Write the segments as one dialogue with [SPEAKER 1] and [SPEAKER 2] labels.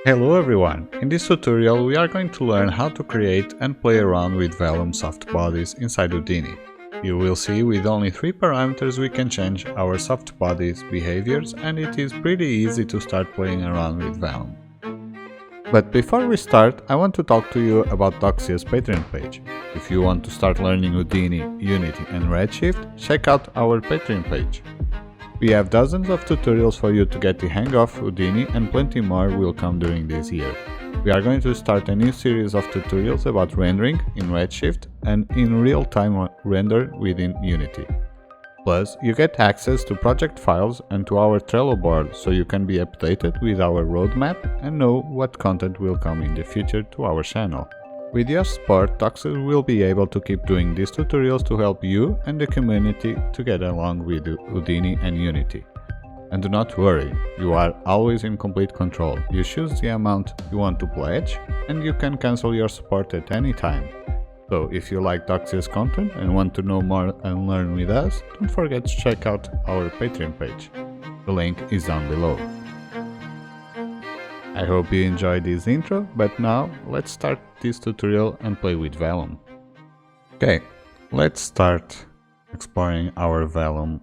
[SPEAKER 1] Hello everyone! In this tutorial we are going to learn how to create and play around with Vellum soft bodies inside Houdini. You will see with only 3 parameters we can change our soft bodies behaviors, and it is pretty easy to start playing around with Vellum. But before we start, I want to talk to you about Doxia's Patreon page. If you want to start learning Houdini, Unity and Redshift, check out our Patreon page. We have dozens of tutorials for you to get the hang of Houdini, and plenty more will come during this year. We are going to start a new series of tutorials about rendering in Redshift and in real-time render within Unity. Plus, you get access to project files and to our Trello board, so you can be updated with our roadmap and know what content will come in the future to our channel. With your support, Doxia will be able to keep doing these tutorials to help you and the community to get along with Houdini and Unity. And do not worry, you are always in complete control. You choose the amount you want to pledge, and you can cancel your support at any time. So if you like Doxia's content and want to know more and learn with us, don't forget to check out our Patreon page. The link is down below. I hope you enjoyed this intro, but now let's start this tutorial and play with Vellum. Okay, let's start exploring our Vellum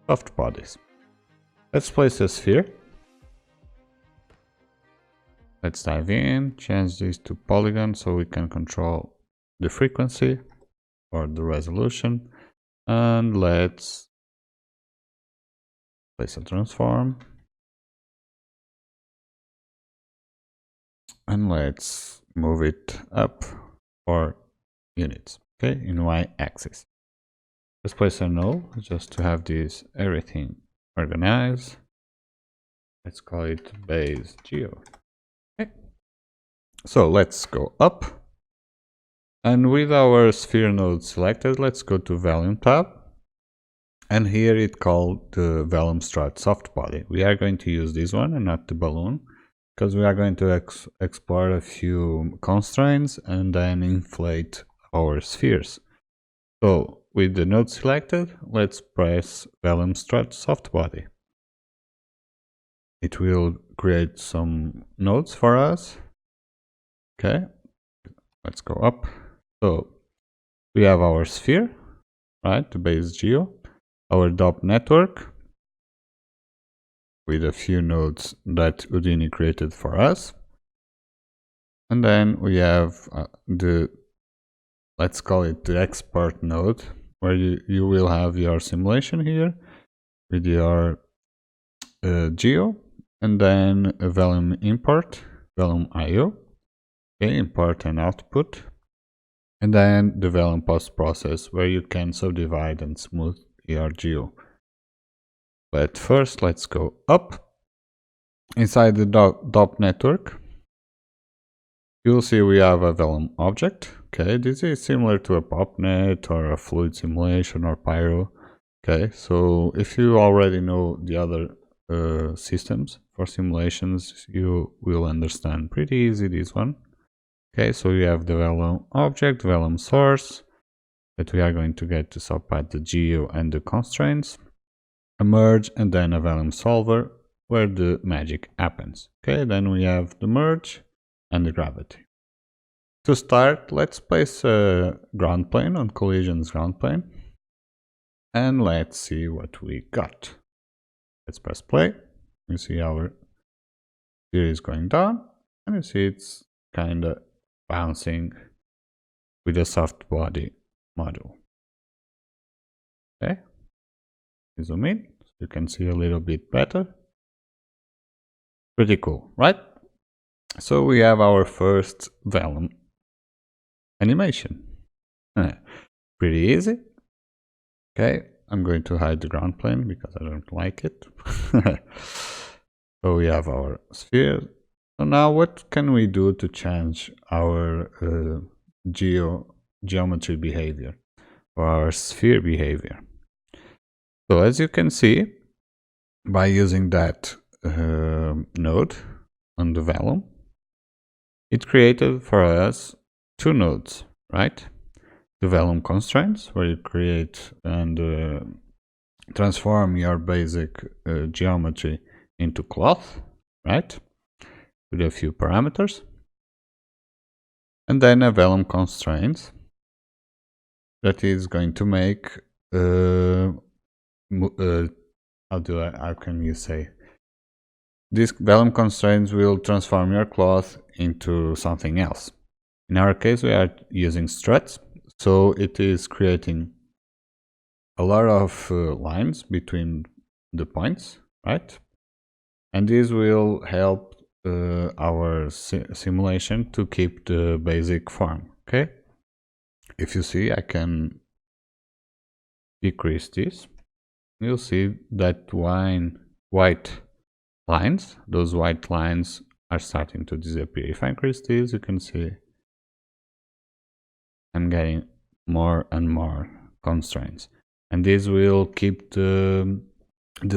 [SPEAKER 1] soft bodies. Let's place a sphere. Let's dive in, change this to polygon so we can control the frequency or the resolution, and let's place a transform. And let's move it up 4 units, okay, in y-axis. Let's place a null just to have this everything organized. Let's call it base geo. Okay. So let's go up, and with our sphere node selected, let's go to Vellum tab, and here it called the Vellum Strut soft body. We are going to use this one and not the balloon, because we are going to explore a few constraints and then inflate our spheres. So with the node selected, let's press Vellum Strut soft body. It will create some nodes for us. Okay, let's go up. So we have our sphere, right, the base geo, our DOP network, with a few nodes that Houdini created for us. And then we have let's call it the export node, where you will have your simulation here with your geo, and then a Vellum import, Vellum IO, okay, import and output, and then the Vellum post process, where you can subdivide and smooth your geo. But first, let's go up. Inside the DOP network, you'll see we have a Vellum object. Okay, this is similar to a PopNet or a Fluid Simulation or Pyro. Okay, so if you already know the other systems for simulations, you will understand pretty easy this one. Okay, so you have the Vellum object, Vellum source, that we are going to get to subpart the geo and the constraints, a merge, and then a Vellum solver where the magic happens. Okay, then we have the merge and the gravity. To start, let's place a ground plane on collision's ground plane, and let's see what we got. Let's press play. You see our sphere is going down, and you see it's kind of bouncing with a soft body module. Okay, zoom in so you can see a little bit better. Pretty cool, right? So we have our first Vellum animation. Pretty easy. Okay, I'm going to hide the ground plane because I don't like it. So we have our sphere. So now what can we do to change our geometry behavior or our sphere behavior? So as you can see, by using that node on the Vellum, it created for us 2 nodes, right? The Vellum constraints, where you create and transform your basic geometry into cloth, right? with a few parameters, and then a vellum constraints that is going to make how can you say, this vellum constraints will transform your cloth into something else. In our case, we are using struts, so it is creating a lot of lines between the points, right? And this will help our simulation to keep the basic form. Okay, if you see, I can decrease this. You'll see that white lines, those white lines are starting to disappear. If I increase this, you can see I'm getting more and more constraints, and this will keep the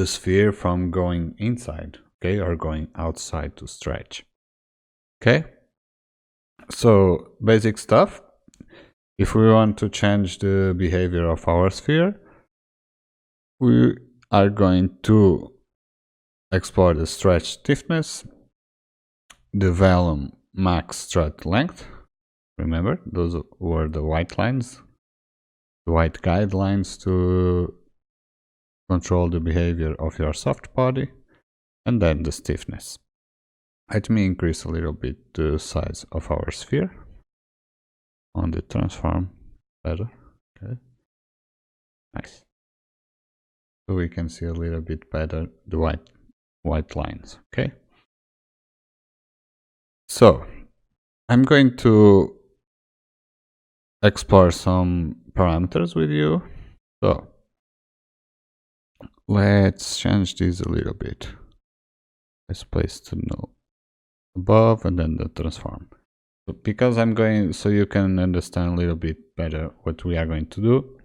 [SPEAKER 1] sphere from going inside, okay, or going outside to stretch. Okay, so basic stuff. If we want to change the behavior of our sphere, we are going to explore the stretch stiffness, the vellum max strut length. Remember, those were the white lines, the white guidelines to control the behavior of your soft body, and then the stiffness. Let me increase a little bit the size of our sphere on the transform better. Okay, nice. So we can see a little bit better the white lines. Okay, so I'm going to explore some parameters with you. So let's change this a little bit. Let's place the null above and then the transform. So because I'm going, so you can understand a little bit better what we are going to do,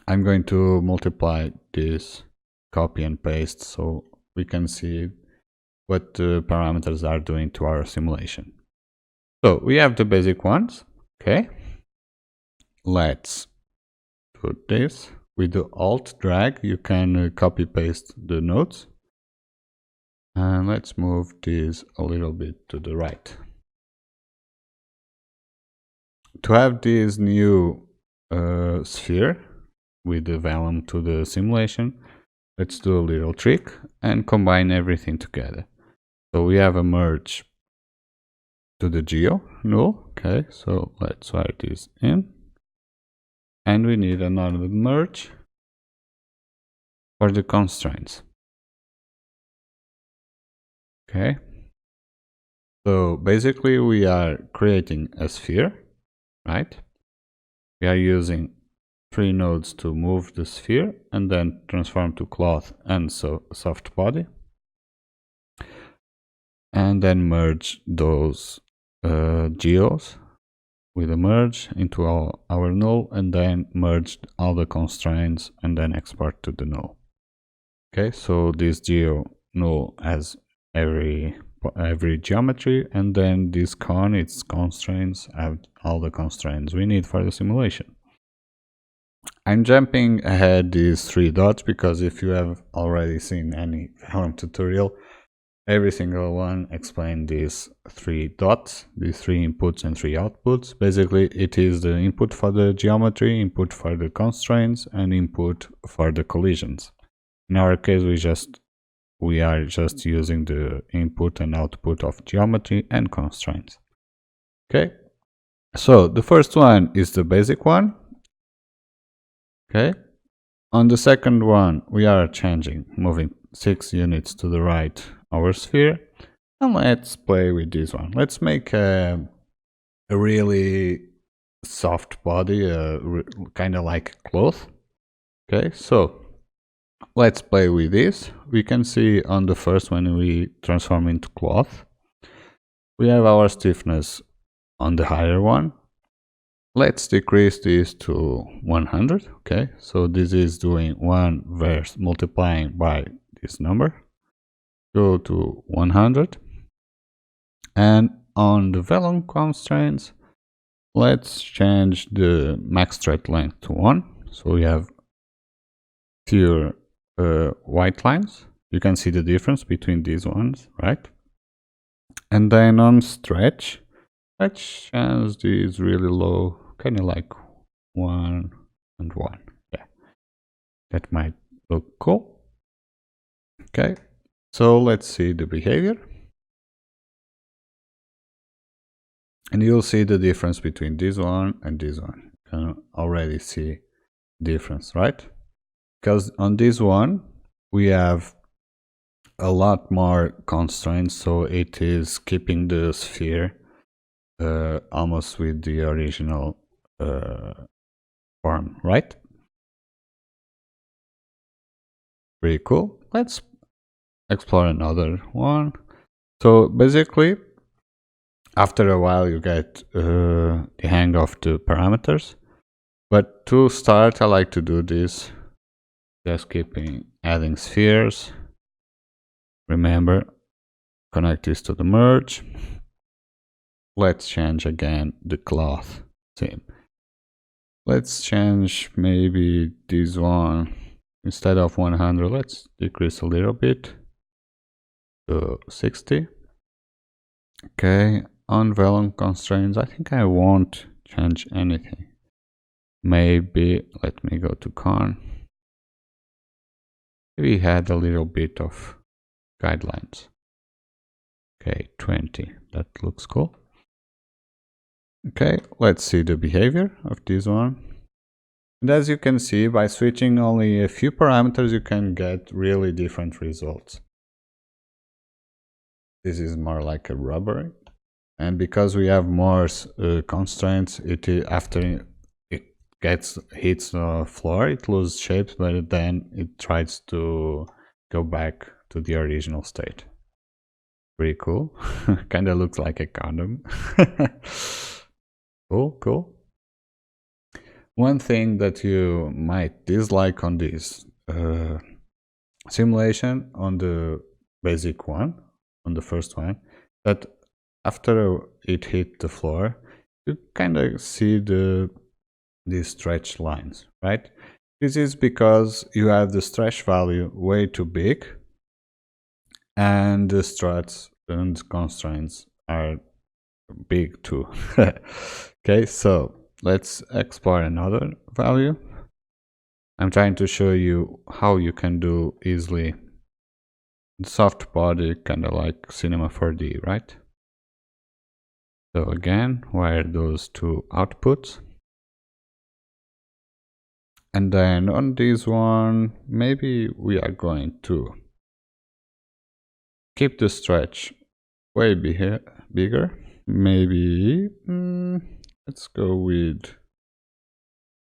[SPEAKER 1] I'm going to multiply this, copy and paste, so we can see what the parameters are doing to our simulation. So we have the basic ones. Okay, let's do this. With the Alt drag, you can copy paste the nodes. And let's move this a little bit to the right. To have this new sphere with the vellum to the simulation, let's do a little trick and combine everything together. So we have a merge to the geo null. Okay, so let's write this in. And we need another merge for the constraints. Okay, so basically we are creating a sphere, right? We are using 3 nodes to move the sphere and then transform to cloth and so soft body, and then merge those geos with a merge into our null, and then merge all the constraints and then export to the null. Okay, so this geo null has every geometry, and then this con, its constraints, have all the constraints we need for the simulation. I'm jumping ahead these 3 dots because if you have already seen any Vellum tutorial, every single one explains these 3 dots, these 3 inputs and 3 outputs. Basically, it is the input for the geometry, input for the constraints, and input for the collisions. In our case, we are just using the input and output of geometry and constraints. Okay, so the first one is the basic one. Okay, on the second one, we are moving 6 units to the right our sphere, and let's play with this one. Let's make a really soft body, kind of like a cloth. Okay, so let's play with this. We can see on the first one we transform into cloth. We have our stiffness on the higher one. Let's decrease this to 100. Okay, so this is doing 1 verse multiplying by this number. Go to 100. And on the vellum constraints, let's change the max strut length to 1. So we have fewer white lines. You can see the difference between these ones, right? And then on stretch, let's change these really low, kind of like 1 and 1. Yeah, that might look cool. Okay, so let's see the behavior. And you'll see the difference between this one and this one. You can already see difference, right? Because on this one, we have a lot more constraints, so it is keeping the sphere almost with the original form, right? Pretty cool. Let's explore another one. So basically, after a while, you get the hang of the parameters. But to start, I like to do this. Just keeping adding spheres. Remember, connect this to the merge. Let's change again the cloth theme. Let's change maybe this one. Instead of 100, let's decrease a little bit to 60. Okay, on vellum constraints, I think I won't change anything. Maybe, let me go to con. We had a little bit of guidelines. Okay, 20, that looks cool. Okay, let's see the behavior of this one. And as you can see, by switching only a few parameters, you can get really different results. This is more like a rubbery. And because we have more constraints, after it hits the floor, it loses shapes, but then it tries to go back to the original state. Pretty cool. Kind of looks like a condom. Cool. One thing that you might dislike on this simulation, on the basic one, on the first one, that after it hit the floor, you kind of see these stretch lines, right? This is because you have the stretch value way too big, and the struts and constraints are big too. Okay, so let's explore another value. I'm trying to show you how you can do easily soft body, kind of like Cinema 4D, right? So again, wire those two outputs. And then on this one, maybe we are going to keep the stretch way bigger. Maybe, let's go with,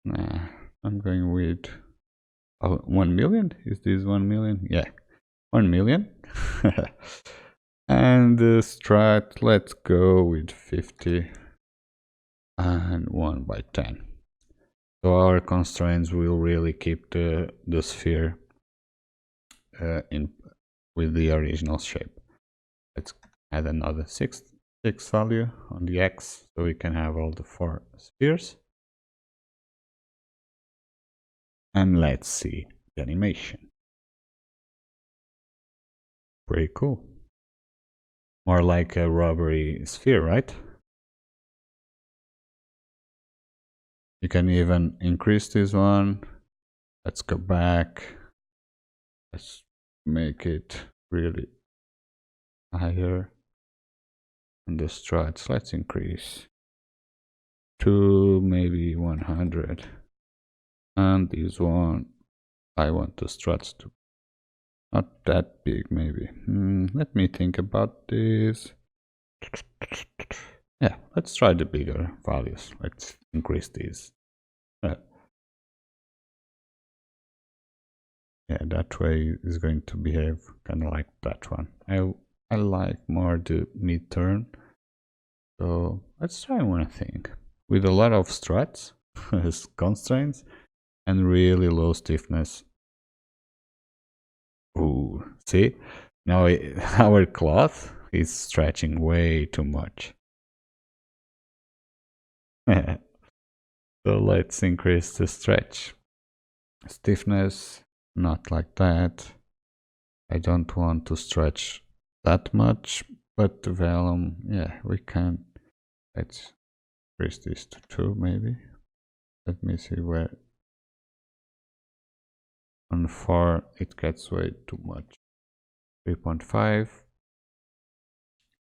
[SPEAKER 1] I'm going with 1 million. Is this 1 million? Yeah, 1 million. And the strat, let's go with 50 and 1 by 10. So our constraints will really keep the sphere with the original shape. Let's add another 6 value on the X, so we can have all the 4 spheres. And let's see the animation. Pretty cool. More like a rubbery sphere, right? You can even increase this one. Let's go back. Let's make it really higher. And the struts, let's increase to maybe 100. And this one, I want the struts to not that big, maybe. Let me think about this. Yeah, let's try the bigger values. Let's increase these. Yeah, that way is going to behave kind of like that one. I like more the mid-turn. So let's try one thing with a lot of struts, constraints, and really low stiffness. Ooh, see? Now our cloth is stretching way too much. So let's increase the stretch. Stiffness, not like that. I don't want to stretch that much. but the vellum, yeah, we can. Let's increase this to 2 maybe. Let me see where. On 4 it gets way too much. 3.5.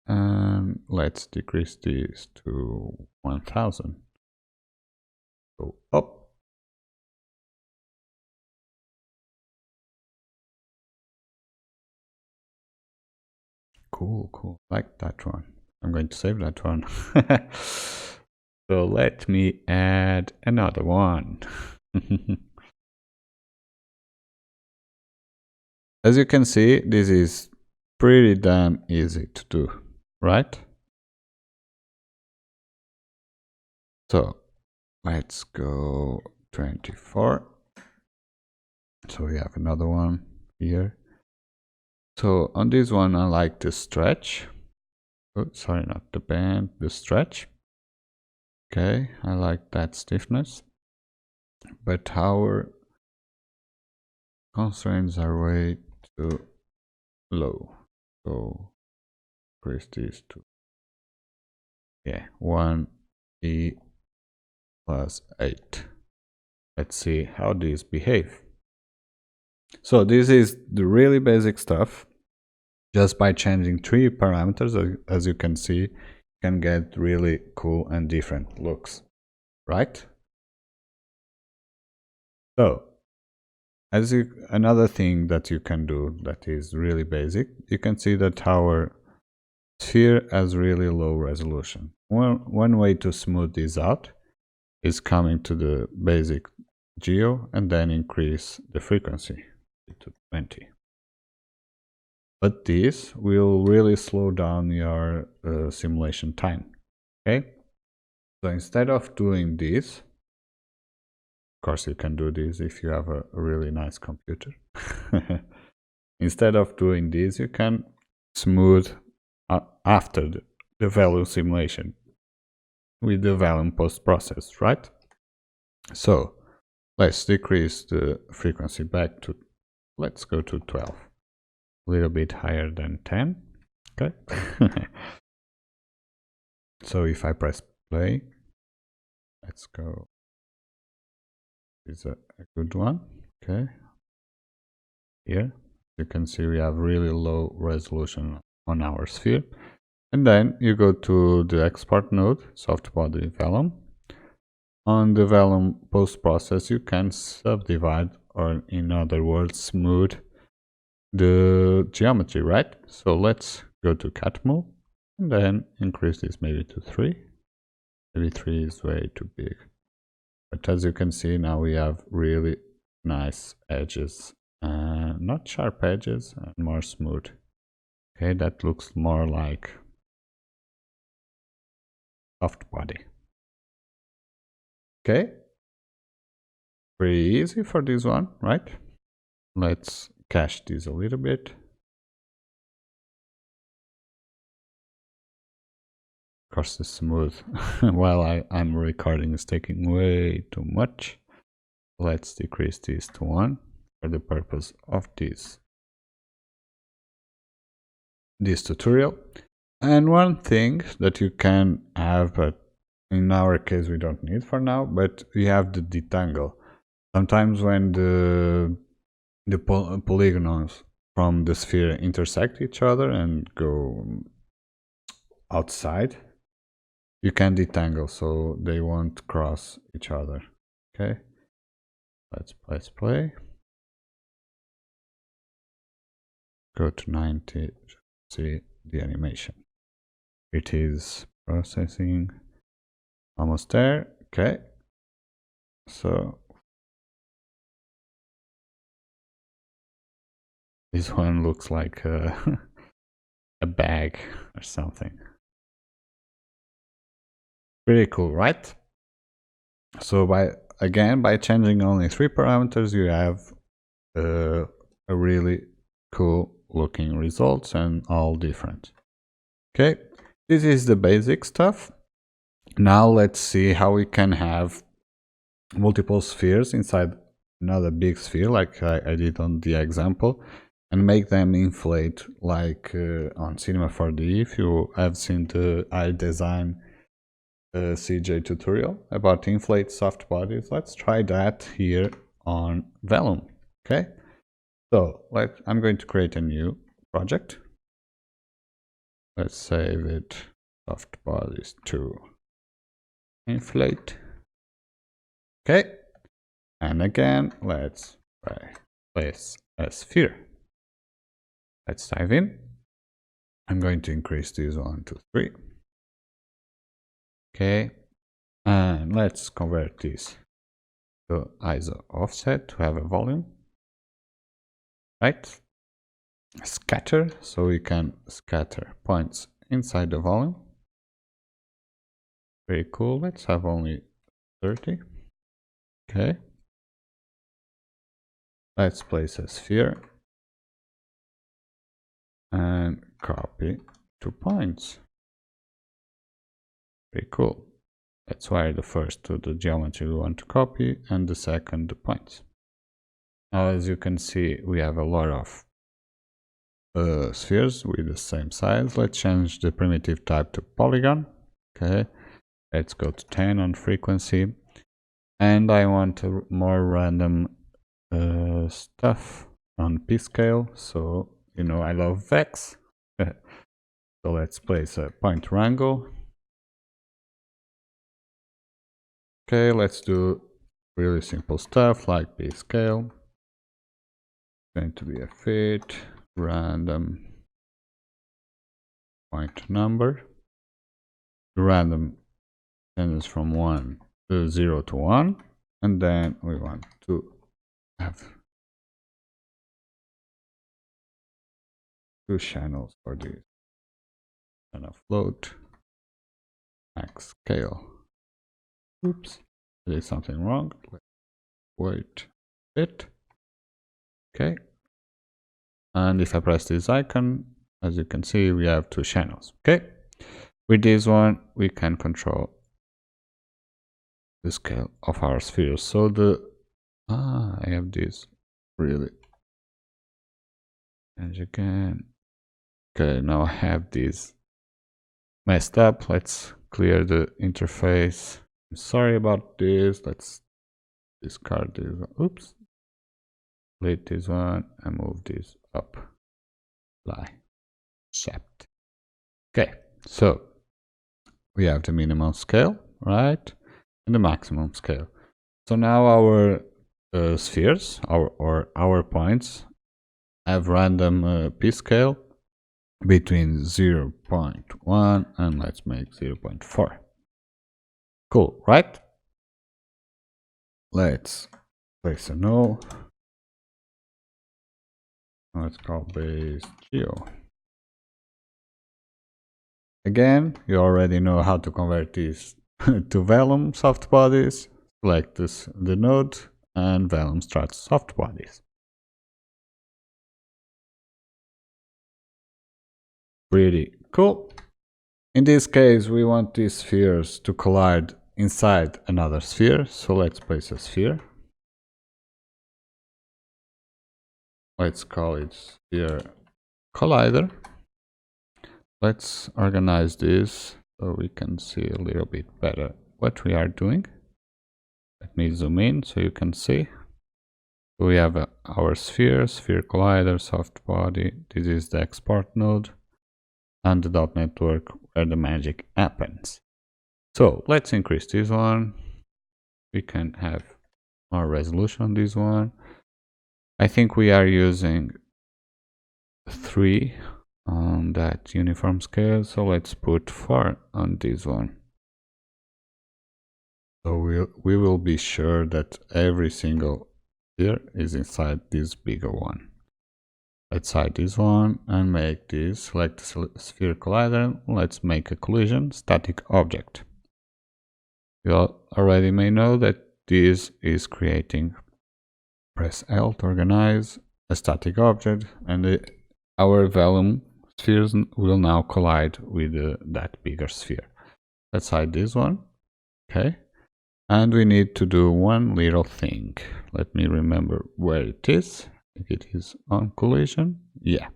[SPEAKER 1] And let's decrease this to 1000. Go up. Cool. Like that one. I'm going to save that one. So let me add another one. As you can see, this is pretty damn easy to do, right? So let's go 24. So we have another one here. So on this one, I like the stretch. Oh, sorry, not the bend, the stretch. Okay, I like that stiffness. But our constraints are way too low. So increase this to, yeah, 1e plus 8. Let's see how these behave. So this is the really basic stuff. Just by changing 3 parameters, as you can see, you can get really cool and different looks, right? So, another thing that you can do that is really basic, you can see that our sphere has really low resolution. One way to smooth this out is coming to the basic geo and then increase the frequency to 20. But this will really slow down your simulation time. Okay, so instead of doing this, of course you can do this if you have a really nice computer. Instead of doing this, you can smooth after the value simulation with the value post process, right? So let's decrease the frequency back to, let's go to 12, a little bit higher than 10. Okay. So if I press play, let's go. This is a good one. Okay. Here you can see we have really low resolution on our sphere. And then you go to the export node, soft body vellum. On the vellum post process, you can subdivide, or in other words, smooth the geometry, right? So let's go to Catmull and then increase this maybe to 3. Maybe 3 is way too big. But as you can see, now we have really nice edges, not sharp edges, and more smooth. Okay, that looks more like soft body. Okay, pretty easy for this one, right? Let's cache this a little bit. Of course, the smooth while I'm recording is taking way too much. Let's decrease this to 1 for the purpose of this tutorial. And one thing that you can have, but in our case we don't need for now, but we have the detangle. Sometimes when the polygons from the sphere intersect each other and go outside, you can detangle so they won't cross each other. Okay, let's play. Go to 90, see the animation. It is processing, almost there. Okay, so this one looks like a bag or something. Pretty cool, right? So by changing only 3 parameters, you have a really cool looking results and all different. Okay, this is the basic stuff. Now let's see how we can have multiple spheres inside another big sphere like I did on the example. and make them inflate like on Cinema 4D. If you have seen the iDesign CJ tutorial about inflate soft bodies, let's try that here on Vellum. Okay, so I'm going to create a new project. Let's save it, soft bodies to inflate. Okay, and again, let's place a sphere. Let's dive in. I'm going to increase this one to 3. Okay, and let's convert this to ISO offset to have a volume. Right? Scatter, so we can scatter points inside the volume. Very cool. Let's have only 30. Okay. Let's place a sphere and copy 2 points. Very cool. That's why the first to the geometry we want to copy and the second the points. Now, as you can see, we have a lot of spheres with the same size. Let's change the primitive type to polygon. Okay, let's go to 10 on frequency, and I want a more random stuff on p-scale. So you know I love vex. So let's place a point wrangle. Okay, let's do really simple stuff like p-scale. Going to be a fit random point number. Random sends from 0 to 1, and then we want to have 2 channels for this. And a float max scale. Oops, I did something wrong. Wait a bit. Okay, and if I press this icon, as you can see, we have 2 channels. Okay, with this one we can control the scale of our spheres. So I have this really, and again. Okay, now I have this messed up. Let's clear the interface. I'm sorry about this. Let's discard this. Oops. Delete this one and move this up. Shaft. Okay, so we have the minimum scale, right? And the maximum scale. So now our spheres, our points, have random p-scale between 0.1 and let's make 0.4. Cool, right? Let's place a null. Let's call base geo. Again, you already know how to convert these to Vellum soft bodies. Select the node and Vellum struts soft bodies. Pretty cool. In this case, we want these spheres to collide inside another sphere. So let's place a sphere. Let's call it sphere collider. Let's organize this so we can see a little bit better what we are doing. Let me zoom in so you can see. We have our sphere collider, soft body. This is the export node and the dot network where the magic happens. So let's increase this one. We can have more resolution on this one. I think we are using 3 on that uniform scale, so let's put 4 on this one. So we will be sure that every single sphere is inside this bigger one. Let's hide this one and make this, select the sphere collider. Let's make a collision static object. You already may know that this is creating, press L to organize a static object, and our Vellum spheres will now collide with that bigger sphere. Let's hide this one. Okay. And we need to do one little thing. Let me remember where it is. I think it is on collision. Yeah.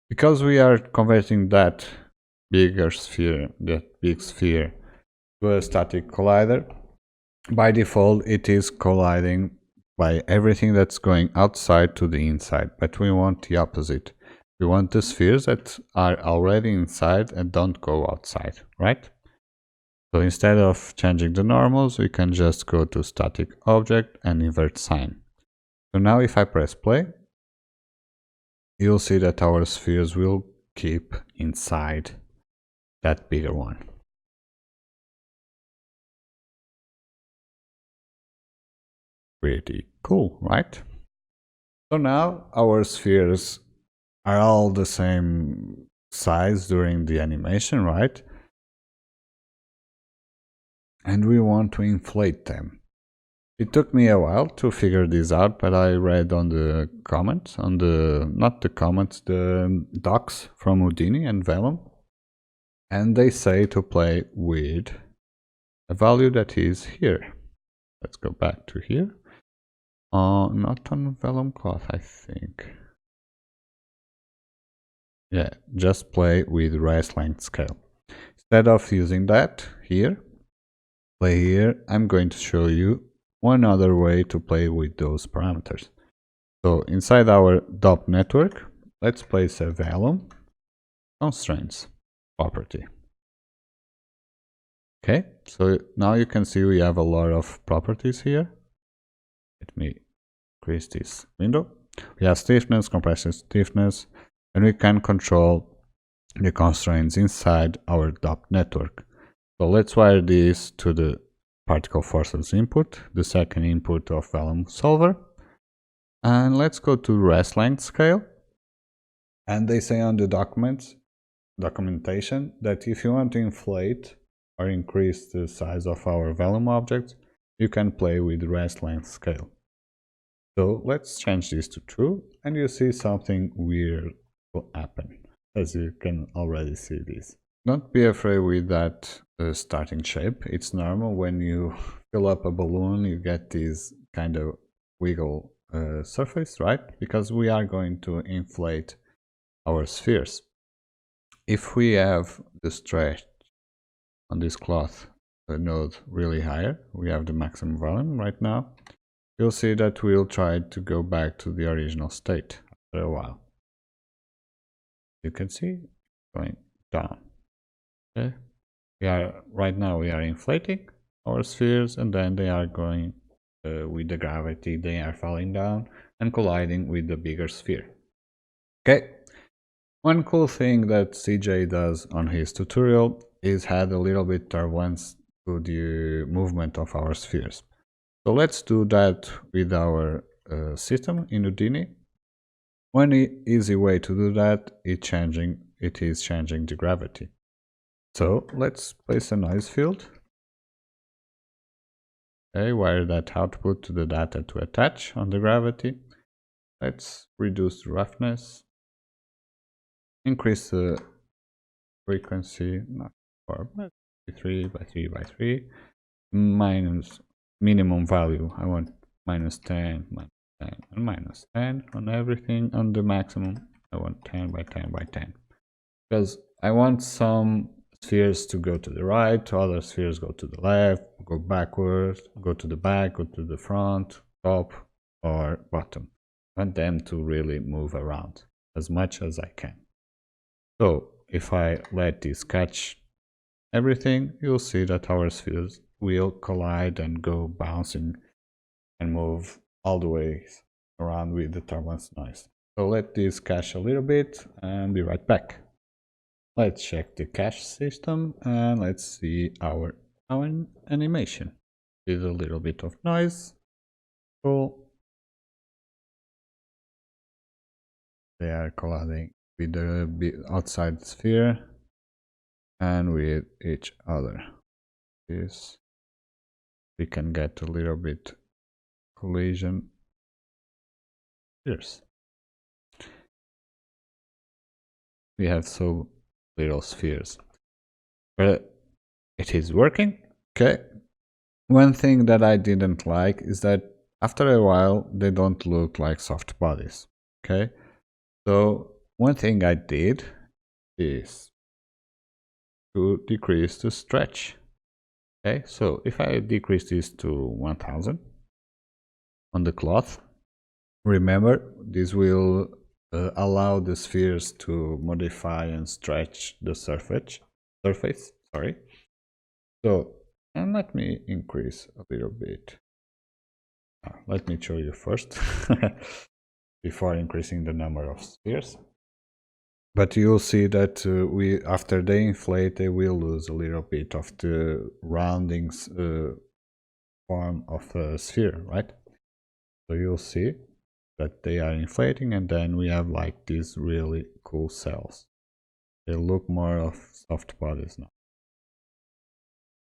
[SPEAKER 1] Because we are converting that bigger sphere, that big sphere, to a static collider, by default it is colliding by everything that's going outside to the inside, but we want the opposite. We want the spheres that are already inside and don't go outside, right? So instead of changing the normals, we can just go to static object and invert sign. So now if I press play, you'll see that our spheres will keep inside that bigger one. Pretty cool, right? So now our spheres are all the same size during the animation, right? And we want to inflate them. It took me a while to figure this out, but I read on the comments, not the comments, the docs from Houdini and Vellum, and they say to play with a value that is here. Let's go back to here. Not on Vellum cloth, I think. Yeah, just play with rest length scale. Instead of using that here, play here, I'm going to show you one other way to play with those parameters. So inside our DOP network, let's place a Vellum constraints property. Okay, so now you can see we have a lot of properties here. Let me increase this window. We have stiffness, compression stiffness, and we can control the constraints inside our DOP network. So let's wire this to the particle forces input, the second input of Vellum solver. And let's go to rest length scale. And they say on the documentation that if you want to inflate or increase the size of our Vellum objects, you can play with rest length scale. So let's change this to true, and you see something weird will happen, as you can already see this. Don't be afraid with that starting shape. It's normal when you fill up a balloon, you get this kind of wiggle surface, right? Because we are going to inflate our spheres. If we have the stretch on this cloth node really higher, we have the maximum volume right now, you'll see that we'll try to go back to the original state after a while. You can see going down. Okay, right now we are inflating our spheres, and then they are going with the gravity, they are falling down and colliding with the bigger sphere. Okay, one cool thing that CJ does on his tutorial is add a little bit turbulence to the movement of our spheres. So let's do that with our system in Houdini. One easy way to do that is changing the gravity. So let's place a noise field. Okay, wire that output to the data to attach on the gravity. Let's reduce the roughness. Increase the frequency, not 4, but 3 by 3 by 3. Minus minimum value. I want minus 10, minus 10, and minus 10 on everything. On the maximum, I want 10 by 10 by 10. Because I want some spheres to go to the right, other spheres go to the left, go backwards, go to the back, go to the front, top, or bottom. I want them to really move around as much as I can. So if I let this catch everything, you'll see that our spheres will collide and go bouncing and move all the way around with the turbulence noise. So let this cache a little bit and be right back. Let's check the cache system and let's see our animation with a little bit of noise. Cool. They are colliding with the outside sphere and with each other. This we can get a little bit collision. Here's we have so little spheres, but it is working. Okay. One thing that I didn't like is that after a while they don't look like soft bodies. Okay, so one thing I did is to decrease the stretch. Okay, so if I decrease this to 1000 on the cloth, remember this will allow the spheres to modify and stretch the surface. Sorry. So, and let me increase a little bit. Let me show you first before increasing the number of spheres. But you'll see that after they inflate, they will lose a little bit of the roundings form of a sphere, right? So you'll see that they are inflating, and then we have like these really cool cells. They look more of soft bodies now.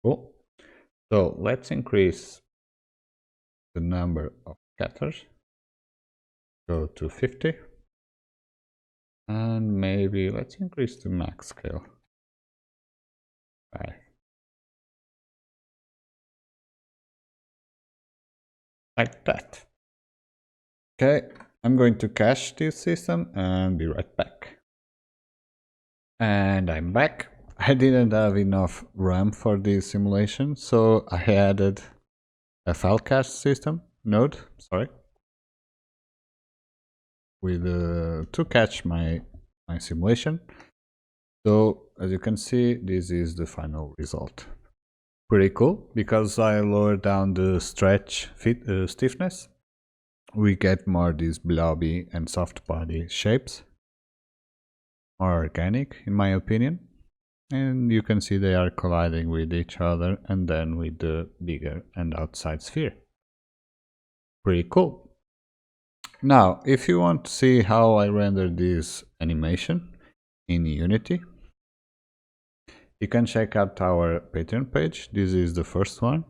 [SPEAKER 1] Cool. So let's increase the number of scatters. Go to 50. And maybe let's increase the max scale. 5. Like that. Okay, I'm going to cache this system and be right back. And I'm back. I didn't have enough RAM for this simulation, so I added a file cache system node, with to cache my simulation. So as you can see, this is the final result. Pretty cool, because I lowered down the stretch stiffness. We get more these blobby and soft body shapes, more organic in my opinion. And you can see they are colliding with each other and then with the bigger and outside sphere. Pretty cool. Now, if you want to see how I render this animation in Unity, you can check out our Patreon page. This is the first one,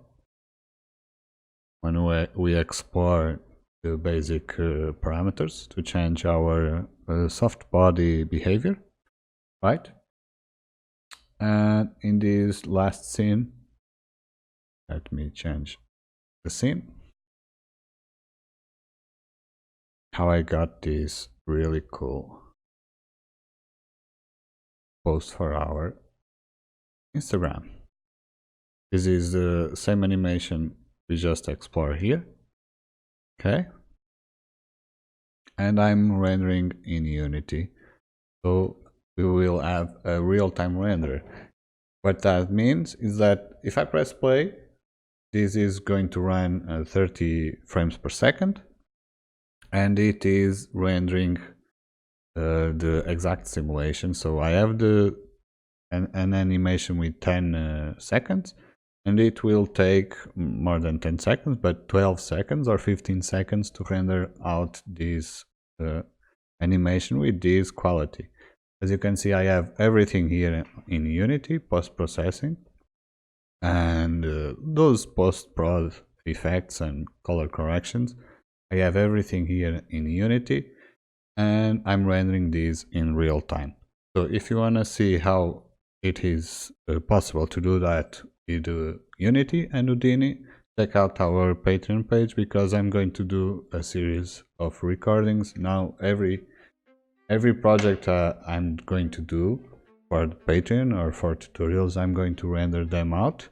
[SPEAKER 1] when we explore the basic parameters to change our soft body behavior, right? And in this last scene, let me change the scene. How I got this really cool post for our Instagram. This is the same animation we just explored here. Okay. And I'm rendering in Unity. So we will have a real-time render. What that means is that if I press play, this is going to run 30 frames per second. And it is rendering the exact simulation. So I have an animation with 10 seconds, and it will take more than 10 seconds, but 12 seconds or 15 seconds to render out this animation with this quality. As you can see, I have everything here in Unity, post-processing, and those post-prod effects and color corrections. I have everything here in Unity, and I'm rendering these in real time. So if you want to see how it is possible to do that with Unity and Houdini, check out our Patreon page, because I'm going to do a series of recordings. Now every project I'm going to do for the Patreon or for tutorials, I'm going to render them out,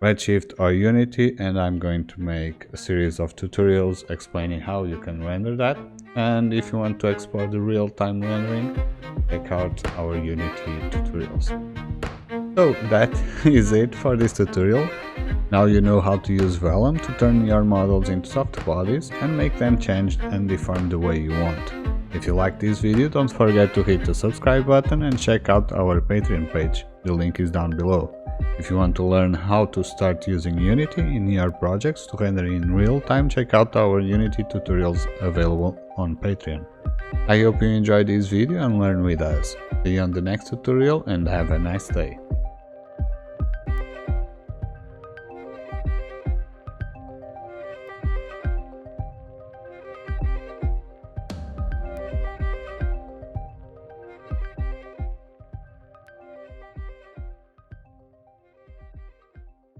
[SPEAKER 1] Redshift or Unity, and I'm going to make a series of tutorials explaining how you can render that. And if you want to explore the real-time rendering, check out our Unity tutorials. So that is it for this tutorial. Now you know how to use Vellum to turn your models into soft bodies and make them change and deform the way you want. If you like this video, don't forget to hit the subscribe button and check out our Patreon page. The link is down below. If you want to learn how to start using Unity in your projects to render in real time, check out our Unity tutorials available on Patreon. I hope you enjoyed this video and learn with us. See you on the next tutorial, and have a nice day.